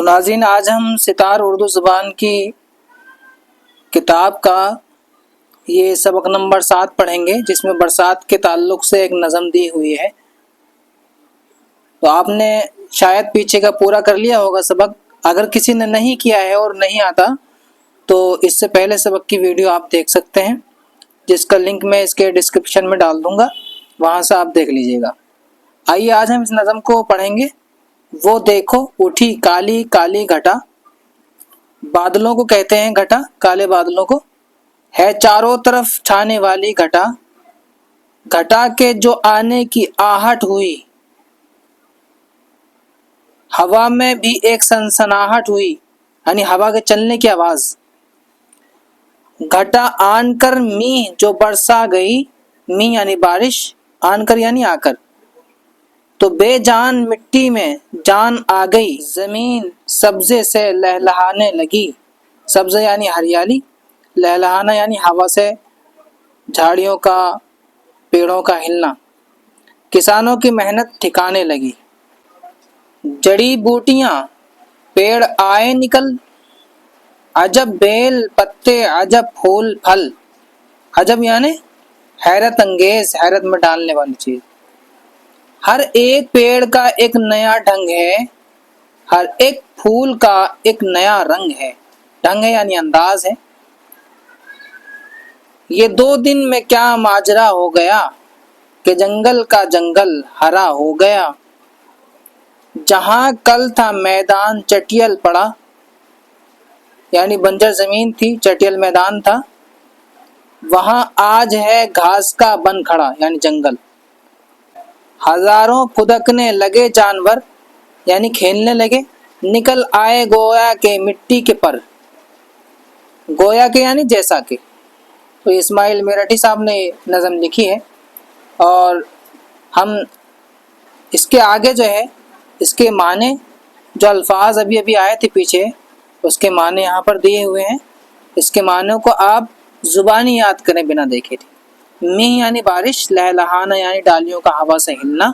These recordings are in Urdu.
تو ناظرین، آج ہم ستار اردو زبان کی کتاب کا یہ سبق نمبر 7 پڑھیں گے، جس میں برسات کے تعلق سے ایک نظم دی ہوئی ہے۔ تو آپ نے شاید پیچھے کا پورا کر لیا ہوگا سبق۔ اگر کسی نے نہیں کیا ہے اور نہیں آتا تو اس سے پہلے سبق کی ویڈیو آپ دیکھ سکتے ہیں، جس کا لنک میں اس کے ڈسکرپشن میں ڈال دوں گا، وہاں سے آپ دیکھ لیجئے گا۔ آئیے آج ہم اس نظم کو پڑھیں گے۔ وہ دیکھو اٹھی کالی کالی گھٹا، بادلوں کو کہتے ہیں گھٹا، کالے بادلوں کو، ہے چاروں طرف چھانے والی گھٹا، گھٹا کے جو آنے کی آہٹ ہوئی، ہوا میں بھی ایک سنسناہٹ ہوئی، یعنی ہوا کے چلنے کی آواز۔ گھٹا آن کر میںہ جو برسا گئی، میںہ یعنی بارش، آن کر یعنی آ کر، تو بے جان مٹی میں جان آ گئی، زمین سبزے سے لہلہانے لگی۔ سبزے یعنی ہریالی، لہلہانا یعنی ہوا سے جھاڑیوں کا، پیڑوں کا ہلنا۔ کسانوں کی محنت ٹھکانے لگی۔ جڑی بوٹیاں پیڑ آئے نکل، عجب بیل پتے عجب پھول پھل۔ عجب یعنی حیرت انگیز، حیرت میں ڈالنے والی چیز۔ ہر ایک پیڑ کا ایک نیا ڈھنگ ہے، ہر ایک پھول کا ایک نیا رنگ ہے۔ ڈھنگ ہے یعنی انداز ہے۔ یہ 2 دن میں کیا ماجرا ہو گیا، کہ جنگل کا جنگل ہرا ہو گیا۔ جہاں کل تھا میدان چٹیل پڑا، یعنی بنجر زمین تھی، چٹیل میدان تھا، وہاں آج ہے گھاس کا بن کھڑا، یعنی جنگل۔ ہزاروں پھدکنے لگے جانور، یعنی کھیلنے لگے، نکل آئے گویا کے مٹی کے پر۔ گویا کے یعنی جیسا کہ۔ تو اسماعیل میرٹھی صاحب نے نظم لکھی ہے، اور ہم اس کے آگے جو ہے اس کے معنی، جو الفاظ ابھی آئے تھے پیچھے، اس کے معنی یہاں پر دیے ہوئے ہیں۔ اس کے معنیوں کو آپ زبانی یاد کریں بنا دیکھے تھے۔ میںہ یعنی بارش، لہلہانا یعنی ڈالیوں کا ہوا سے ہلنا،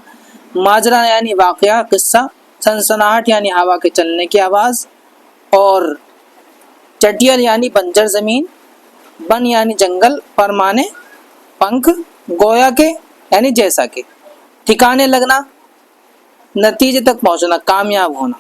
ماجرا یعنی واقعہ، قصہ، سنسناہٹ یعنی ہوا کے چلنے کی آواز، اور چٹیل یعنی بنجر زمین، بن یعنی جنگل، پر مانے پنکھ، گویا کے یعنی جیسا کہ، ٹھکانے لگنا، نتیجے تک پہنچنا، کامیاب ہونا۔